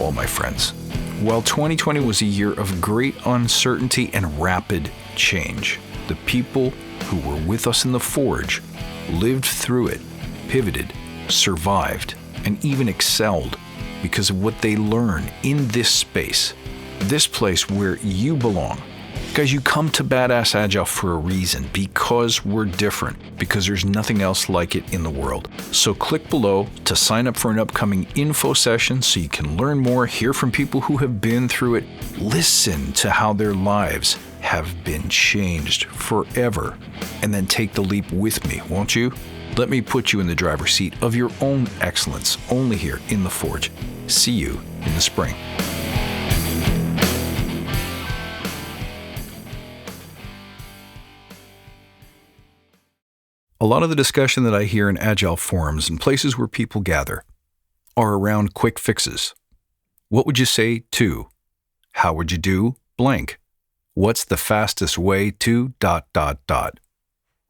all my friends. While 2020 was a year of great uncertainty and rapid change, the people who were with us in the Forge lived through it, pivoted, survived, and even excelled because of what they learned in this space, this place where you belong. Guys, you come to Badass Agile for a reason, because we're different, because there's nothing else like it in the world. So click below to sign up for an upcoming info session so you can learn more, hear from people who have been through it, listen to how their lives have been changed forever, and then take the leap with me, won't you? Let me put you in the driver's seat of your own excellence, only here in the Forge. See you in the spring. A lot of the discussion that I hear in Agile forums and places where people gather are around quick fixes. What would you say to? How would you do blank? What's the fastest way to ... Well,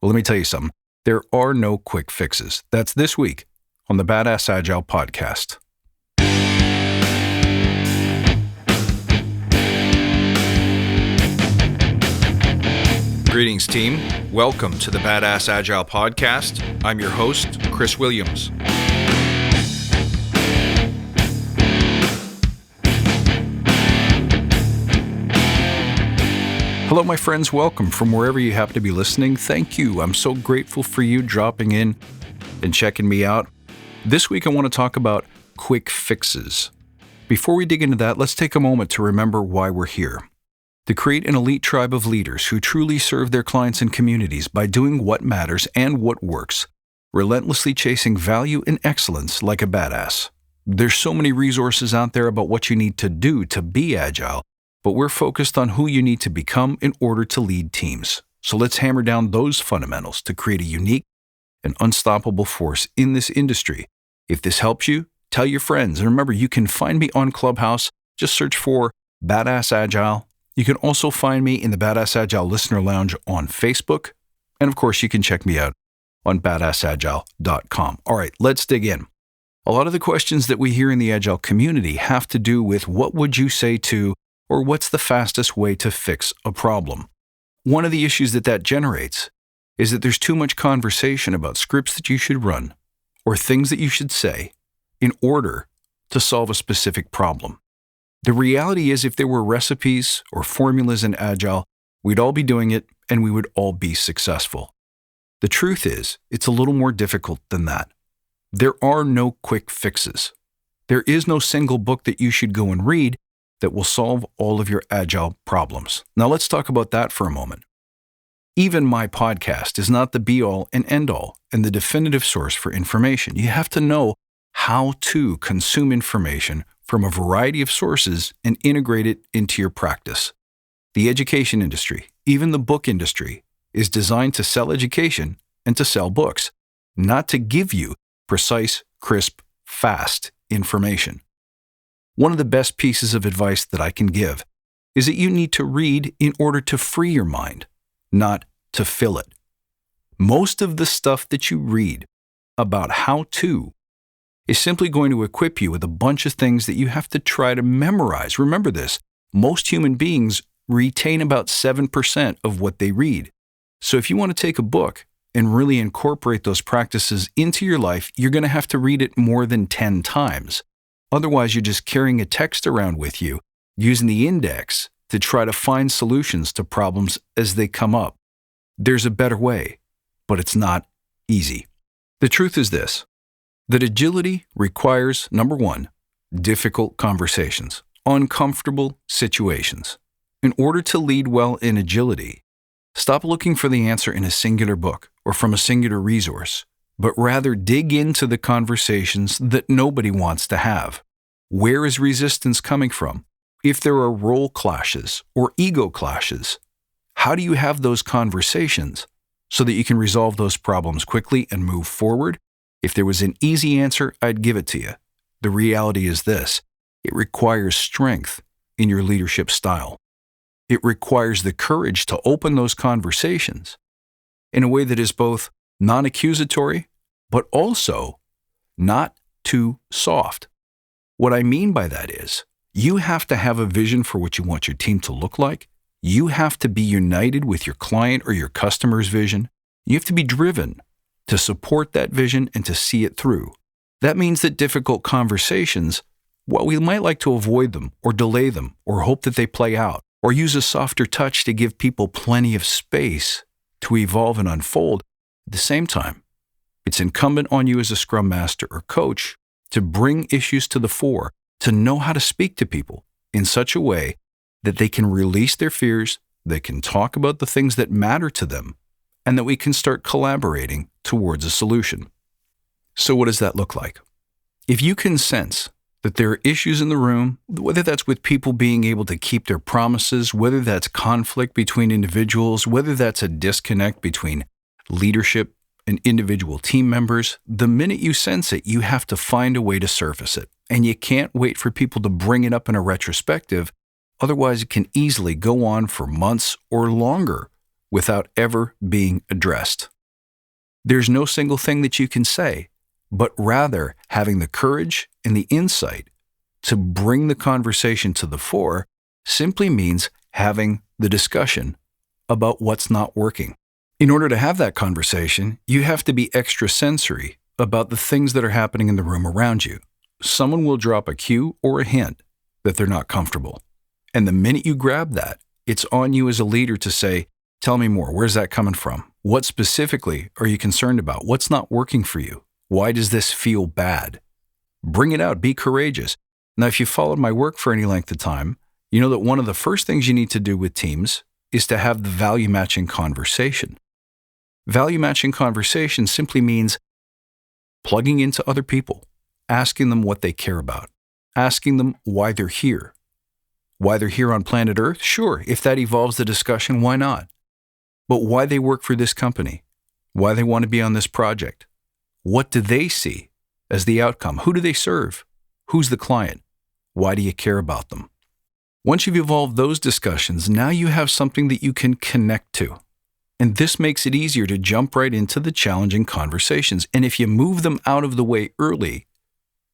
let me tell you something. There are no quick fixes. That's this week on the Badass Agile podcast. Greetings, team. Welcome to the Badass Agile podcast. I'm your host, Chris Williams. Hello, my friends. Welcome from wherever you happen to be listening. Thank you. I'm so grateful for you dropping in and checking me out. This week, I want to talk about quick fixes. Before we dig into that, let's take a moment to remember why we're here. To create an elite tribe of leaders who truly serve their clients and communities by doing what matters and what works, relentlessly chasing value and excellence like a badass. There's so many resources out there about what you need to do to be agile, but we're focused on who you need to become in order to lead teams. So let's hammer down those fundamentals to create a unique and unstoppable force in this industry. If this helps you, tell your friends. And remember, you can find me on Clubhouse. Just search for Badass Agile. You can also find me in the Badass Agile Listener Lounge on Facebook. And of course, you can check me out on badassagile.com. All right, let's dig in. A lot of the questions that we hear in the Agile community have to do with what would you say to, or what's the fastest way to fix a problem. One of the issues that generates is that there's too much conversation about scripts that you should run or things that you should say in order to solve a specific problem. The reality is, if there were recipes or formulas in Agile, we'd all be doing it and we would all be successful. The truth is, it's a little more difficult than that. There are no quick fixes. There is no single book that you should go and read that will solve all of your Agile problems. Now let's talk about that for a moment. Even my podcast is not the be-all and end-all and the definitive source for information. You have to know how to consume information from a variety of sources and integrate it into your practice. The education industry, even the book industry, is designed to sell education and to sell books, not to give you precise, crisp, fast information. One of the best pieces of advice that I can give is that you need to read in order to free your mind, not to fill it. Most of the stuff that you read about how to is simply going to equip you with a bunch of things that you have to try to memorize. Remember this, most human beings retain about 7% of what they read. So if you want to take a book and really incorporate those practices into your life, you're going to have to read it more than 10 times. Otherwise, you're just carrying a text around with you, using the index to try to find solutions to problems as they come up. There's a better way, but it's not easy. The truth is this, that agility requires, number one, difficult conversations, uncomfortable situations. In order to lead well in agility, stop looking for the answer in a singular book or from a singular resource, but rather dig into the conversations that nobody wants to have. Where is resistance coming from? If there are role clashes or ego clashes, how do you have those conversations so that you can resolve those problems quickly and move forward? If there was an easy answer, I'd give it to you. The reality is this, it requires strength in your leadership style. It requires the courage to open those conversations in a way that is both non-accusatory, but also not too soft. What I mean by that is, you have to have a vision for what you want your team to look like. You have to be united with your client or your customer's vision. You have to be driven to support that vision and to see it through. That means that difficult conversations, while we might like to avoid them or delay them or hope that they play out or use a softer touch to give people plenty of space to evolve and unfold, at the same time, it's incumbent on you as a Scrum Master or coach to bring issues to the fore, to know how to speak to people in such a way that they can release their fears, they can talk about the things that matter to them, and that we can start collaborating towards a solution. So what does that look like? If you can sense that there are issues in the room, whether that's with people being able to keep their promises, whether that's conflict between individuals, whether that's a disconnect between leadership and individual team members, the minute you sense it, you have to find a way to surface it. And you can't wait for people to bring it up in a retrospective. Otherwise, it can easily go on for months or longer without ever being addressed. There's no single thing that you can say, but rather having the courage and the insight to bring the conversation to the fore simply means having the discussion about what's not working. In order to have that conversation, you have to be extrasensory about the things that are happening in the room around you. Someone will drop a cue or a hint that they're not comfortable. And the minute you grab that, it's on you as a leader to say, tell me more. Where's that coming from? What specifically are you concerned about? What's not working for you? Why does this feel bad? Bring it out. Be courageous. Now, if you followed my work for any length of time, you know that one of the first things you need to do with teams is to have the value matching conversation. Value matching conversation simply means plugging into other people, asking them what they care about, asking them why they're here. Why they're here on planet Earth? Sure, if that evolves the discussion, why not? But why they work for this company, why they want to be on this project. What do they see as the outcome? Who do they serve? Who's the client? Why do you care about them? Once you've evolved those discussions, now you have something that you can connect to. And this makes it easier to jump right into the challenging conversations. And if you move them out of the way early,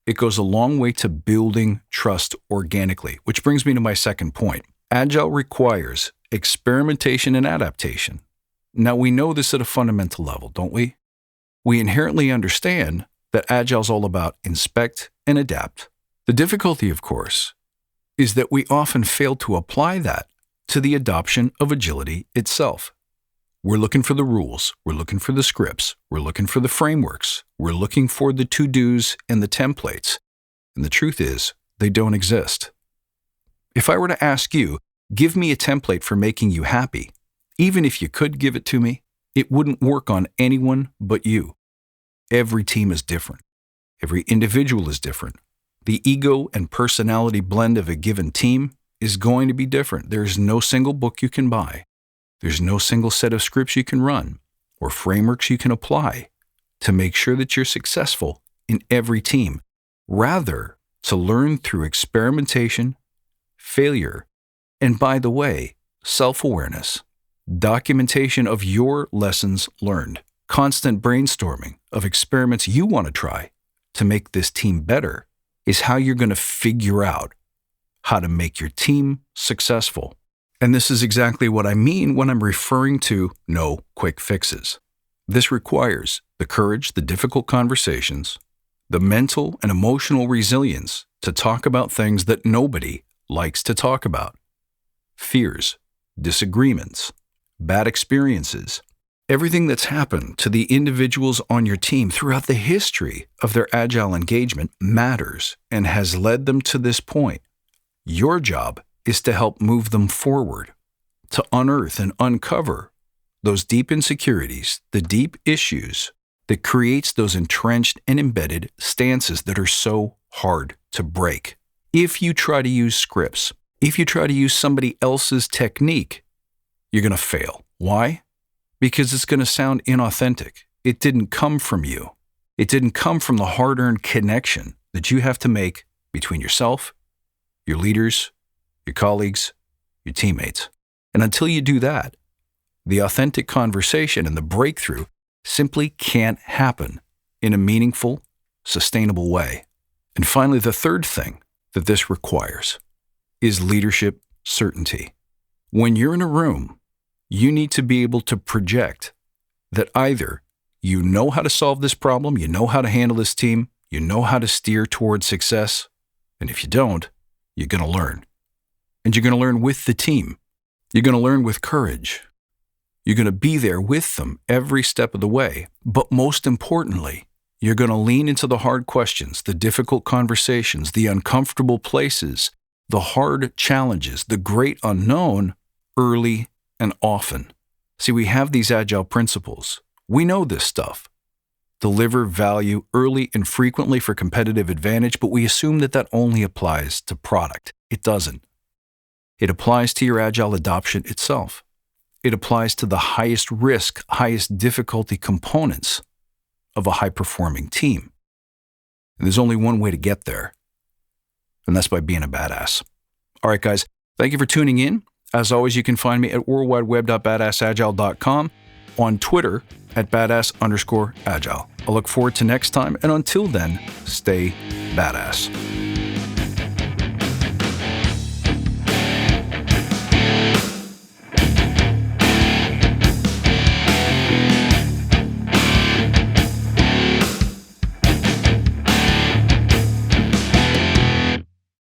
it goes a long way to building trust organically, which brings me to my second point. Agile requires experimentation and adaptation. Now, we know this at a fundamental level, don't we? We inherently understand that Agile is all about inspect and adapt. The difficulty, of course, is that we often fail to apply that to the adoption of agility itself. We're looking for the rules, we're looking for the scripts, we're looking for the frameworks, we're looking for the to-dos and the templates. And the truth is, they don't exist. If I were to ask you, give me a template for making you happy, even if you could give it to me, it wouldn't work on anyone but you. Every team is different. Every individual is different. The ego and personality blend of a given team is going to be different. There's no single book you can buy. There's no single set of scripts you can run or frameworks you can apply to make sure that you're successful in every team. Rather, to learn through experimentation, failure, and by the way, self-awareness, documentation of your lessons learned, constant brainstorming of experiments you want to try to make this team better is how you're going to figure out how to make your team successful. And this is exactly what I mean when I'm referring to no quick fixes. This requires the courage, the difficult conversations, the mental and emotional resilience to talk about things that nobody likes to talk about. Fears, disagreements, bad experiences, everything that's happened to the individuals on your team throughout the history of their Agile engagement matters and has led them to this point. Your job is to help move them forward, to unearth and uncover those deep insecurities, the deep issues that creates those entrenched and embedded stances that are so hard to break. If you try to use scripts, if you try to use somebody else's technique, you're going to fail. Why? Because it's going to sound inauthentic. It didn't come from you. It didn't come from the hard-earned connection that you have to make between yourself, your leaders, your colleagues, your teammates. And until you do that, the authentic conversation and the breakthrough simply can't happen in a meaningful, sustainable way. And finally, the third thing that this requires is leadership certainty. When you're in a room, you need to be able to project that either you know how to solve this problem, you know how to handle this team, you know how to steer towards success, and if you don't, you're going to learn. And you're going to learn with the team. You're going to learn with courage. You're going to be there with them every step of the way. But most importantly, you're going to lean into the hard questions, the difficult conversations, the uncomfortable places, the hard challenges, the great unknown early and often. See, we have these Agile principles. We know this stuff. Deliver value early and frequently for competitive advantage, but we assume that that only applies to product. It doesn't. It applies to your Agile adoption itself. It applies to the highest risk, highest difficulty components of a high-performing team. And there's only one way to get there, and that's by being a badass. All right, guys, thank you for tuning in. As always, you can find me at worldwideweb.badassagile.com, on Twitter at badass_agile. I look forward to next time, and until then, stay badass.